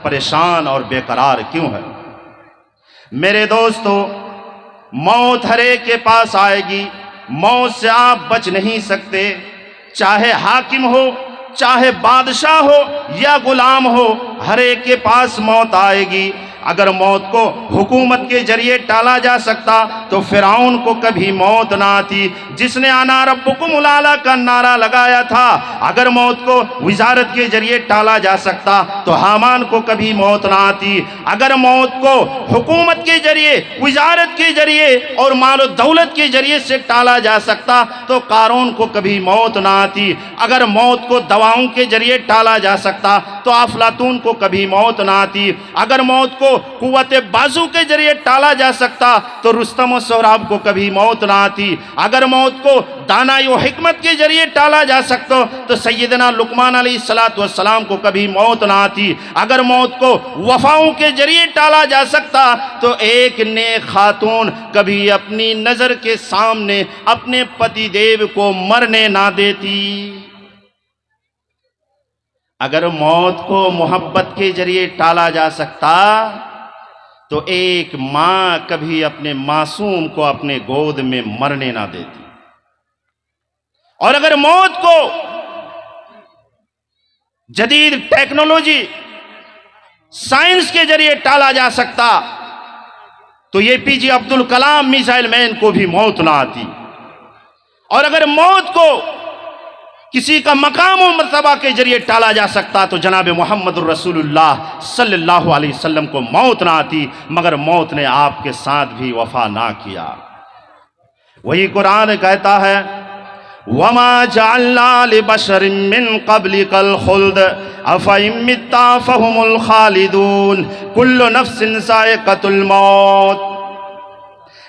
परेशान और बेकरार क्यों है? मेरे दोस्तों, मौत हर एक के पास आएगी। मौत से आप बच नहीं सकते। चाहे हाकिम हो, चाहे बादशाह हो या गुलाम हो, हर एक के पास मौत आएगी। अगर मौत को हुकूमत के जरिए टाला जा सकता तो फिरौन को कभी मौत ना आती, जिसने आना रब्बुकुमुल आला का नारा लगाया था। अगर मौत को वजारत के जरिए टाला जा सकता तो हामान को कभी मौत ना आती। अगर मौत को हुकूमत के जरिए, वजारत के जरिए और मालो दौलत के जरिए से टाला जा सकता तो कारून को कभी मौत ना आती। अगर मौत को दवाओं के जरिए टाला जा सकता तो अफलातून को कभी मौत ना आती। अगर मौत को कुव्वत बाजू के जरिए टाला जा सकता तो रुस्तम और सोहराब को कभी मौत ना आती। अगर मौत को दानाई और हिकमत के जरिए टाला जा सकता तो सैयदना लुकमान अलैहिस्सलातु वस्सलाम को कभी मौत ना आती। अगर मौत को वफाओं के जरिए टाला जा सकता तो एक नेक खातून कभी अपनी नजर के सामने अपने पति देव को मरने ना देती। अगर मौत को मोहब्बत के जरिए टाला जा सकता तो एक मां कभी अपने मासूम को अपने गोद में मरने ना देती। और अगर मौत को जदीद टेक्नोलॉजी, साइंस के जरिए टाला जा सकता तो APJ Abdul Kalam missile man को भी मौत ना आती। और अगर मौत को किसी का मकाम और मर्तबा के जरिए टाला जा सकता तो जनाब मोहम्मद रसूलुल्लाह सल्लल्लाहु अलैहि वसल्लम को मौत ना आती। मगर मौत ने आपके साथ भी वफा ना किया। वही कुरान कहता है, वमा जअलना लिबशरिन मिन क़ब्लिकल खुल्द अफ़इन मित्ता फ़हुमुल खालिदून कुल्लु नफ्सिन ज़ाइक़तुल मौत।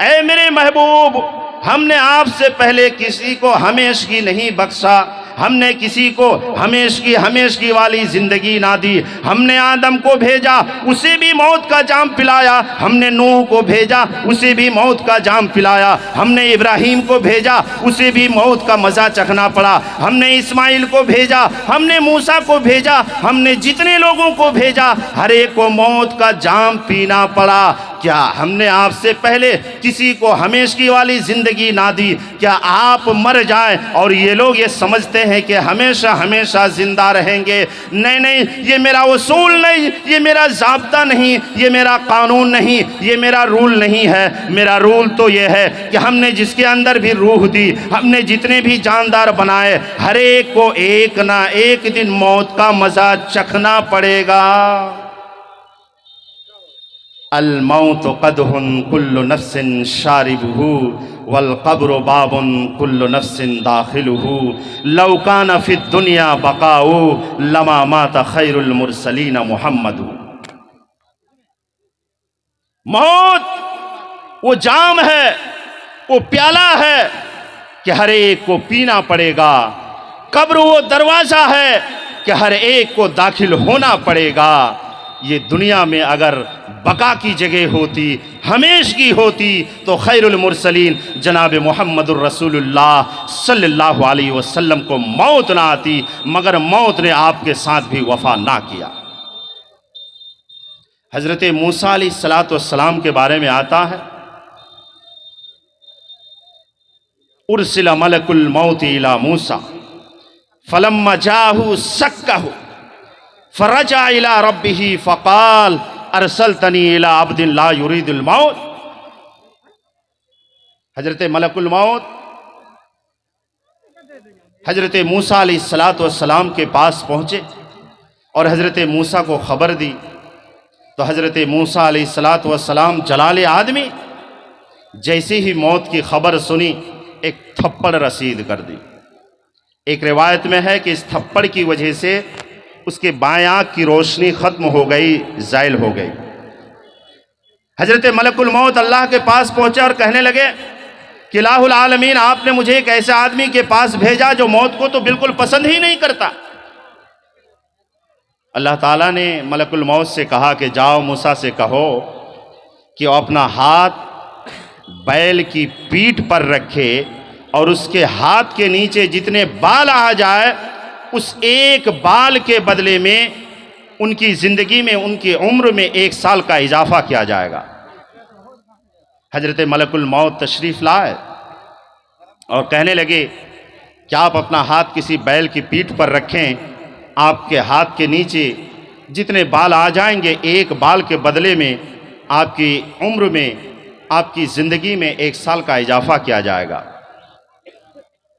ऐ मेरे महबूब, हमने आपसे पहले किसी को हमेशगी नहीं बख्शा। हमने किसी को हमेशगी वाली जिंदगी ना दी। हमने आदम को भेजा, उसे भी मौत का जाम पिलाया। हमने नूह को भेजा, उसे भी मौत का जाम पिलाया। हमने इब्राहीम को भेजा, उसे भी मौत का मज़ा चखना पड़ा। हमने इस्माइल को भेजा, हमने मूसा को भेजा, हमने जितने लोगों को भेजा हर एक को मौत का जाम पीना पड़ा। क्या हमने आपसे पहले किसी को हमेशगी वाली जिंदगी ना दी? क्या आप मर जाएं और ये लोग ये समझते हैं कि हमेशा हमेशा जिंदा रहेंगे? नहीं नहीं, ये मेरा उसूल नहीं, ये मेरा ज़ाब्ता नहीं, ये मेरा कानून नहीं, ये मेरा रूल नहीं है। मेरा रूल तो ये है कि हमने जिसके अंदर भी रूह दी, हमने जितने भी जानदार बनाए, हर एक को एक ना एक दिन मौत का मज़ा चखना पड़ेगा। अल मौत क़दहुन कुल्लु नफ्सिन शारिबुहु वल क़ब्रु बाबुन कुल्लु नफ्सिन दाखिलुहु लौ कान फ़िद दुनिया बक़ाउ लमा माता खैरुल मुरसलीन मुहम्मदु। मौत वो जाम है, वो प्याला है कि हर एक को पीना पड़ेगा। कब्र वो दरवाज़ा है कि हर एक को दाखिल होना पड़ेगा। ये दुनिया में अगर बका की जगह होती, हमेशगी होती तो खैरुल मुरसलीन जनाब मोहम्मदुर रसूलुल्लाह सल्लल्लाहु अलैहि वसल्लम को मौत ना आती। मगर मौत ने आपके साथ भी वफा ना किया। हज़रत मूसा अलैहिस्सलातु वस्सलाम के बारे में आता है, उर्सिला मलकुल मौत इला मूसा फलम्मा जाहु सक्कहु फरजा इला रब्बिही फ़क़ाल अरसलतनी इला अब्दिन ला युरीदुल मौत। हजरत मलकुल मौत हजरत मूसा अलैहिस्सलातु वस्सलाम के पास पहुँचे और हजरत मूसा को ख़बर दी तो हजरत मूसा अलैहिस्सलातु वस्सलाम जलाल आदमी जैसे ही मौत की खबर सुनी एक थप्पड़ रसीद कर दी। एक रिवायत में है कि इस थप्पड़ की वजह से उसके बाएं आँख की रोशनी ख़त्म हो गई, ज़ाइल हो गई। हजरत मलकुल मौत अल्लाह के पास पहुँचे और कहने लगे कि इलाहुल आलमीन, आपने मुझे एक ऐसे आदमी के पास भेजा जो मौत को तो बिल्कुल पसंद ही नहीं करता। अल्लाह ताला ने मलकुल मौत से कहा कि जाओ मूसा से कहो कि वो अपना हाथ बैल की पीठ पर रखे और उसके हाथ के नीचे जितने बाल आ जाए उस एक बाल के बदले में उनकी ज़िंदगी में, उनकी उम्र में 1 साल का इजाफा किया जाएगा। हजरत मलकुल मौत तशरीफ़ लाए और कहने लगे कि आप अपना हाथ किसी बैल की पीठ पर रखें, आपके हाथ के नीचे जितने बाल आ जाएंगे, एक बाल के बदले में आपकी उम्र में, आपकी ज़िंदगी में 1 साल का इजाफा किया जाएगा।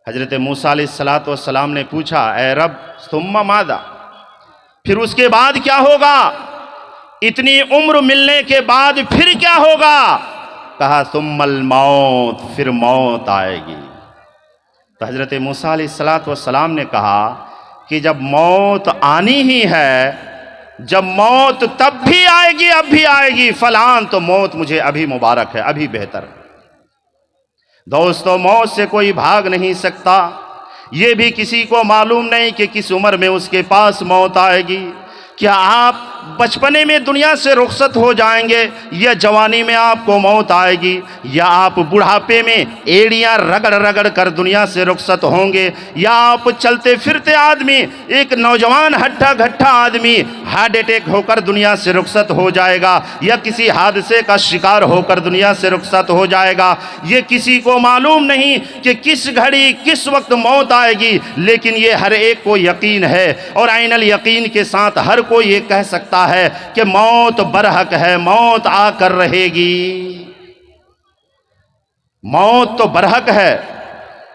हजरत मूसा अलैहिस्सलातु वस्सलाम ने पूछा, ए रब सुम्मा मादा, फिर उसके बाद क्या होगा? इतनी उम्र मिलने के बाद फिर क्या होगा? कहा सुम्मल मौत, फिर मौत आएगी। तो हजरत मूसा अलैहिस्सलातु वस्सलाम ने कहा कि जब मौत आनी ही है, जब मौत तब भी आएगी, अब भी आएगी, फलान तो मौत मुझे अभी मुबारक है, अभी बेहतर है। दोस्तों, मौत से कोई भाग नहीं सकता। ये भी किसी को मालूम नहीं कि किस उम्र में उसके पास मौत आएगी। क्या आप बचपने में दुनिया से रुखसत हो जाएंगे, या जवानी में आपको मौत आएगी, या आप बुढ़ापे में एड़ियां रगड़ रगड़ कर दुनिया से रुखसत होंगे, या आप चलते फिरते आदमी, एक नौजवान हट्ठा घट्ठा आदमी हार्ट अटैक होकर दुनिया से रुखसत हो जाएगा, या किसी हादसे का शिकार होकर दुनिया से रुखसत हो जाएगा। ये किसी को मालूम नहीं कि किस घड़ी किस वक्त मौत आएगी, लेकिन ये हर एक को यकीन है, और ऐनल यकीन के साथ हर कोई ये कह सकता है कि मौत बरहक है, मौत आकर रहेगी। मौत तो बरहक है,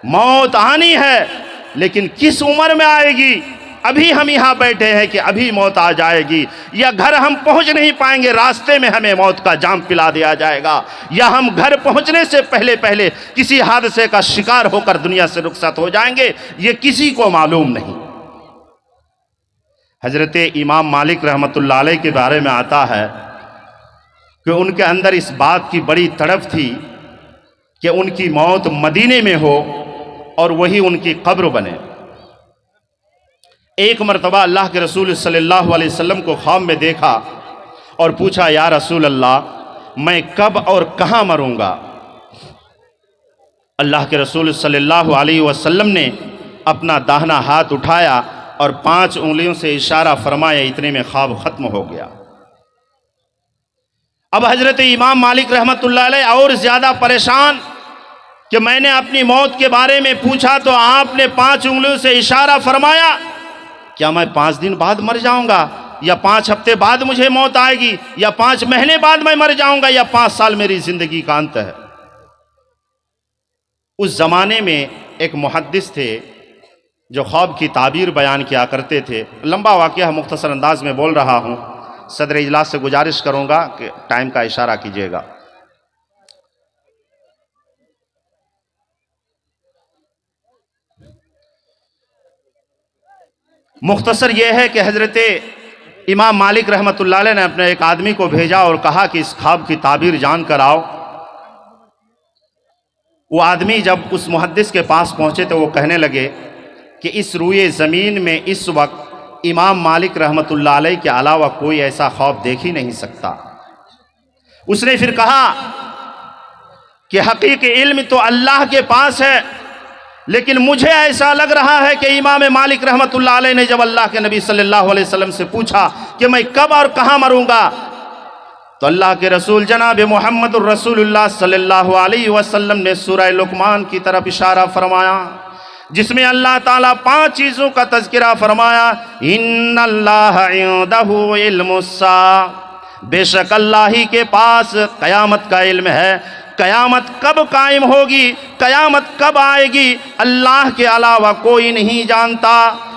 मौत आनी है, लेकिन किस उम्र में आएगी? अभी हम यहां बैठे हैं कि अभी मौत आ जाएगी, या घर हम पहुंच नहीं पाएंगे, रास्ते में हमें मौत का जाम पिला दिया जाएगा, या हम घर पहुंचने से पहले पहले किसी हादसे का शिकार होकर दुनिया से रुखसत हो जाएंगे। ये किसी को मालूम नहीं। हजरत इमाम मालिक रहमतुल्लाह अलैह के बारे में आता है कि उनके अंदर इस बात की बड़ी तड़प थी कि उनकी मौत मदीने में हो और वही उनकी कब्र बने। एक मरतबा अल्लाह के रसूल सल्लल्लाहु अलैहि वसल्लम को ख्वाब में देखा और पूछा, या रसूल अल्लाह, मैं कब और कहाँ मरूंगा? अल्लाह के रसूल सल्लल्लाहु अलैहि वसल्लम ने अपना दाहिना हाथ उठाया और 5 उंगलियों से इशारा फरमाया, इतने में ख्वाब खत्म हो गया। अब हजरत इमाम मालिक रहमतुल्लाह अलैह और ज्यादा परेशान कि मैंने अपनी मौत के बारे में पूछा तो आपने 5 उंगलियों से इशारा फरमाया, क्या मैं 5 दिन बाद मर जाऊंगा, या 5 हफ्ते बाद मुझे मौत आएगी, या 5 महीने बाद मैं मर जाऊंगा, या 5 साल मेरी जिंदगी का अंत है? उस जमाने में एक मुहद्दिस थे जो ख्वाब की ताबीर बयान किया करते थे। लंबा वाक़या मुख्तसर अंदाज में बोल रहा हूँ। सदर इजलास से गुजारिश करूँगा कि टाइम का इशारा कीजिएगा। मुख्तसर यह है कि हज़रत इमाम मालिक रहमतुल्लाह अलैह ने अपने एक आदमी को भेजा और कहा कि इस ख्वाब की ताबीर जान कर आओ। वो आदमी जब उस मुहद्दिस के पास पहुँचे तो वो कहने लगे कि इस रूए ज़मीन में इस वक्त इमाम मालिक रहमतुल्लाह अलैह के अलावा कोई ऐसा ख्वाब देख ही नहीं सकता। उसने फिर कहा कि हकीकी इल्म तो अल्लाह के पास है, लेकिन मुझे ऐसा लग रहा है कि इमाम मालिक रहमतुल्लाह अलैह ने जब अल्लाह के नबी सल्लल्लाहु अलैहि वसल्लम से पूछा कि मैं कब और कहाँ मरूंगा, तो अल्लाह के रसूल जनाब मुहम्मदुर रसूलुल्लाह सल्लल्लाहु अलैहि वसल्लम ने सूरह लुक़मान की तरफ इशारा फरमाया, जिसमें अल्लाह ताला 5 चीज़ों का तज़किरा फरमाया। इन्नल्लाह इंदहु इल्मुस्सा, बेशक अल्लाह ही के पास क़यामत का इल्म है। क़यामत कब कायम होगी, क़यामत कब आएगी, अल्लाह के अलावा कोई नहीं जानता।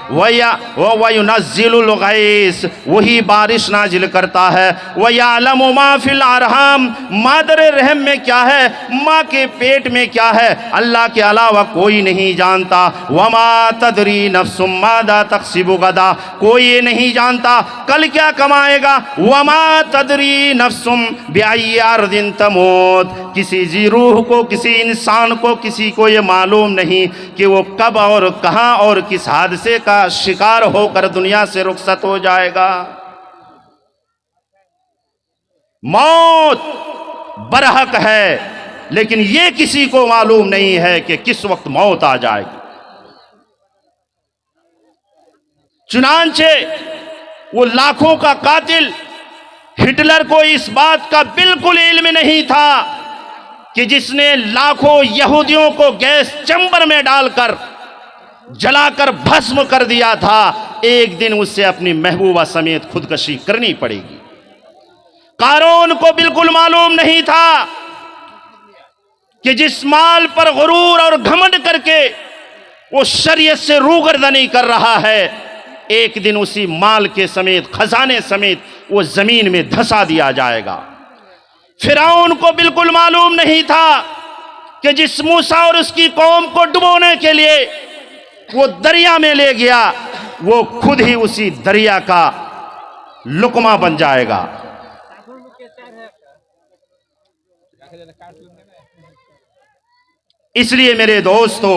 वयुनज़्ज़िलुल गैस, वही बारिश नाजिल करता है। वयअलमु मा फिल अरहाम, मादर रहम में क्या है, माँ के पेट में क्या है, अल्लाह के अलावा कोई नहीं जानता। वमा तदरी नफ्सुम मादा तक्सिबु गदा, कोई ये नहीं जानता कल क्या कमाएगा। वमा तदरी नफ्सुम बिअय्यि अर्दिन तमूत, किसी जी रूह को, किसी इंसान को, किसी को ये मालूम नहीं कि वो कब और कहाँ और किस हादसे का शिकार होकर दुनिया से रुखसत हो जाएगा। मौत बरहक है, लेकिन ये किसी को मालूम नहीं है कि किस वक्त मौत आ जाएगी। चुनांचे वो लाखों का कातिल, हिटलर को इस बात का बिल्कुल इल्म नहीं था कि जिसने लाखों यहूदियों को गैस चैम्बर में डालकर जलाकर भस्म कर दिया था, एक दिन उससे अपनी महबूबा समेत खुदकशी करनी पड़ेगी। कारून को बिल्कुल मालूम नहीं था कि जिस माल पर गुरूर और घमंड करके वो शरीयत से रूगर्दनी कर रहा है, एक दिन उसी माल के समेत, खजाने समेत वो जमीन में धंसा दिया जाएगा। फिरौन को बिल्कुल मालूम नहीं था कि जिस मूसा और उसकी कौम को डुबोने के लिए वो दरिया में ले गया, वो खुद ही उसी दरिया का लुकमा बन जाएगा। इसलिए मेरे दोस्तों,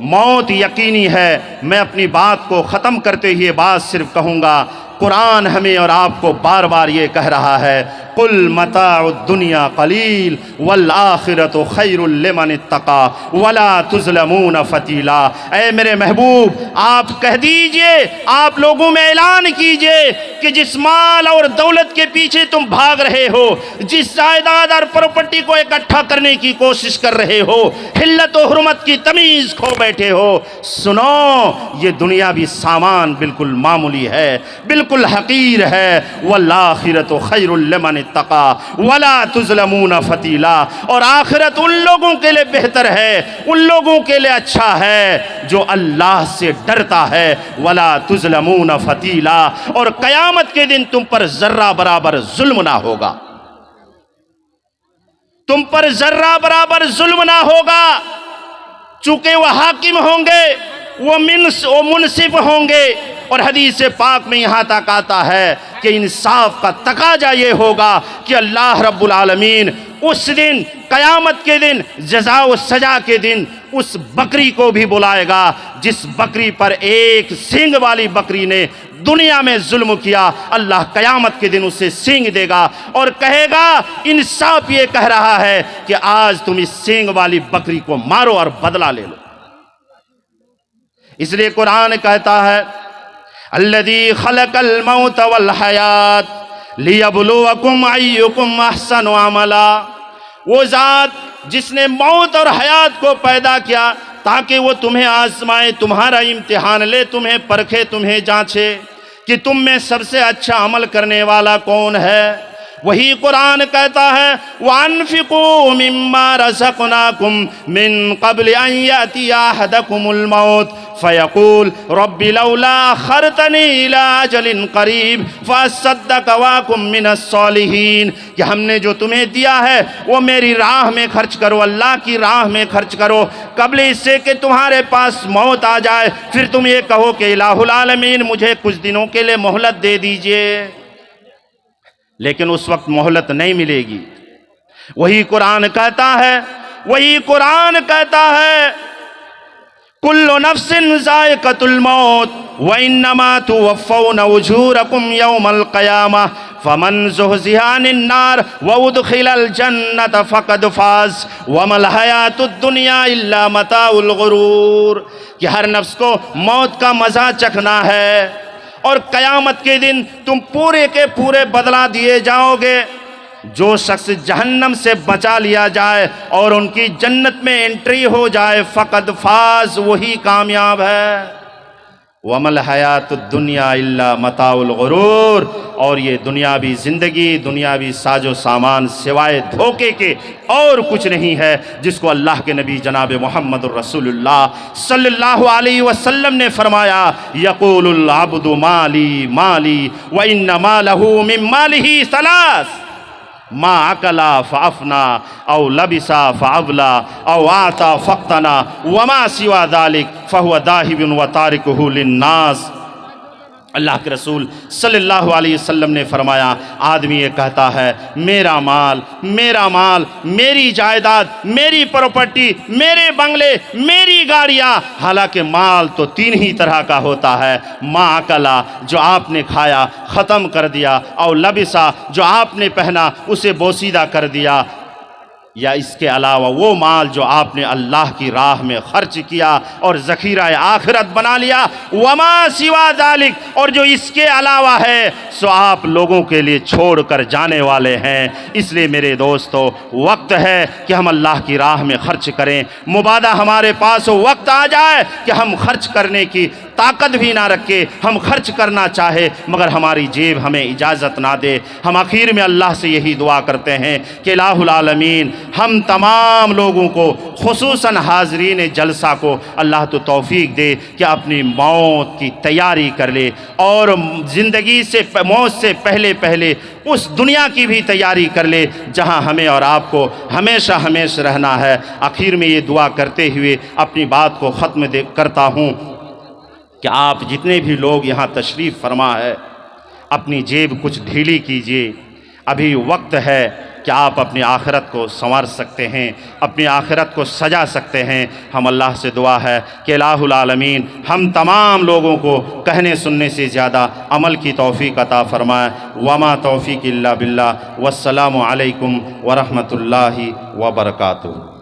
मौत यकीनी है। मैं अपनी बात को ख़त्म करते हुए बात सिर्फ कहूँगा, कुरान हमें और आपको बार बार ये कह रहा है, कुल मताउ दुनिया कलील वल आखिरतु खैरुल लिमन इत्तका वला तुज़लमून फतीला। ऐ मेरे महबूब, आप कह दीजिए, आप लोगों में ऐलान कीजिए कि जिस माल और दौलत के पीछे तुम भाग रहे हो, जिस जायदाद और प्रॉपर्टी को इकट्ठा करने की कोशिश कर रहे हो, हिल्लत और हुर्मत की तमीज़ खो बैठे हो, सुनो, ये दुनियावी सामान बिल्कुल मामूली है, बिल्कुल हकीर है। वल आखिरतु खैरुल लिमन इत्तका वला तुज़लमून फतीला। और आखिरत उन लोगों के लिए बेहतर है, उन लोगों के लिए अच्छा है जो अल्लाह से डरता है। वला तुज़लमून फतीला। और कयामत के दिन तुम पर जर्रा बराबर जुल्म ना होगा, तुम पर जर्रा बराबर जुल्म ना होगा, चूंकि वह हाकिम होंगे, वो मुनसिफ होंगे। और हदीस पाक में यहाँ तक आता है कि इंसाफ का तकाजा ये होगा कि अल्लाह रब्बुल आलमीन उस दिन, कयामत के दिन, जज़ा व सजा के दिन, उस बकरी को भी बुलाएगा जिस बकरी पर एक सींग वाली बकरी ने दुनिया में जुल्म किया। अल्लाह कयामत के दिन उसे सींग देगा और कहेगा, इंसाफ ये कह रहा है कि आज तुम इस सींग वाली बकरी को मारो और बदला ले लो। इसलिए कुरान कहता है, अल्लज़ी खलक़ल मौत वल हयात लियब्लुवकुम अय्युकुम अहसनु अमला। वो ज़ात जिसने मौत और हयात को पैदा किया ताकि वो तुम्हें आजमाए, तुम्हारा इम्तिहान ले, तुम्हें परखे, तुम्हें जांचे कि तुम में सबसे अच्छा अमल करने वाला कौन है। वही कुरान कहता है, वअन्फिकू मिम्मा रज़क़नाकुम मिन क़ब्ल अन यातिया अहदकुमुल मौत फ़यक़ूल रब्बी लौला अख़रतनी इला अजलिन क़रीब फ़अस्सद्दक़ व अकुम मिनस्सालिहीन। कि हमने जो तुम्हें दिया है वो मेरी राह में खर्च करो, अल्लाह की राह में खर्च करो, कबल इससे कि तुम्हारे पास मौत आ जाए, फिर तुम ये कहो कि इलाहुल आलमीन मुझे कुछ दिनों के लिए मोहलत दे दीजिए। लेकिन उस वक्त मोहलत नहीं मिलेगी। वही कुरान कहता है, वही कुरान कहता है, कुल्लु नफ्सिन ज़ाइक़तुल मौत व इन्नमा तुवफ़्फ़ौना उजूरकुम यौमल क़यामह फमन ज़ुहज़िहा अनिन नार व उदख़िलल जन्नत फ़क़द फ़ाज़ वमल हयातुद दुनिया इल्ला मताउल गुरूर। कि हर नफ्स को मौत का मज़ा चखना है और कयामत के दिन तुम पूरे के पूरे बदला दिए जाओगे। जो शख्स जहन्नम से बचा लिया जाए और उनकी जन्नत में एंट्री हो जाए, फ़क़द फ़ाज़, वही कामयाब है। वमल हयातुद दुनिया इल्ला मताउल गुरूर। और ये दुनियावी ज़िंदगी, दुनियावी साजो सामान सिवाय धोखे के और कुछ नहीं है, जिसको अल्लाह के नबी जनाब मोहम्मद रसूलुल्लाह सल्लल्लाहु अलैहि वसल्लम ने फरमाया, यक़ूलुल अब्दु माली माली व इन्नमा लहू मिन मालिही सलास मा अकला फ़अफ़ना औ लबिसा फ़अबला औ आता फ़क़तना वमा सिवा ज़ालिक फ़हुव दाहिबुन व तारिकुहु लिन्नास। अल्लाह के रसूल सल्लल्लाहु अलैहि वसल्लम ने फरमाया, आदमी ये कहता है, मेरा माल, मेरा माल, मेरी जायदाद, मेरी प्रॉपर्टी, मेरे बंगले, मेरी गाड़ियाँ। हालांकि माल तो तीन ही तरह का होता है, मा अकला, जो आपने खाया ख़त्म कर दिया, और लबिसा, जो आपने पहना उसे बोसीदा कर दिया, या इसके अलावा वो माल जो आपने अल्लाह की राह में खर्च किया और ज़ख़ीरा आखिरत बना लिया, वमा सिवा ज़ालिक, और जो इसके अलावा है सो आप लोगों के लिए छोड़ कर जाने वाले हैं। इसलिए मेरे दोस्तों, वक्त है कि हम अल्लाह की राह में खर्च करें। मुबादा हमारे पास वक्त आ जाए कि हम खर्च करने की ताकत भी ना रखे, हम खर्च करना चाहे मगर हमारी जेब हमें इजाज़त ना दे। हम आखिर में अल्लाह से यही दुआ करते हैं कि इलाहुल आलमीन हम तमाम लोगों को, खुसूसन हाज़रीन जलसा को अल्लाह तो तौफीक दे कि अपनी मौत की तैयारी कर ले और ज़िंदगी से, मौत से पहले पहले उस दुनिया की भी तैयारी कर ले जहां हमें और आपको हमेशा हमेशा रहना है। आखिर में ये दुआ करते हुए अपनी बात को ख़त्म करता हूँ कि आप जितने भी लोग यहाँ तशरीफ़ फरमा है, अपनी जेब कुछ ढीली कीजिए। अभी वक्त है कि आप अपनी आखिरत को संवार सकते हैं, अपनी आखिरत को सजा सकते हैं। हम अल्लाह से दुआ है कि इलाहुल आलमीन हम तमाम लोगों को कहने सुनने से ज़्यादा अमल की तौफ़ीक़ अता फ़रमाए। वमा तौफ़ीक़ इल्ला बिल्लाह। वस्सलामु अलैकुम व रहमतुल्लाहि व बरकातुहू।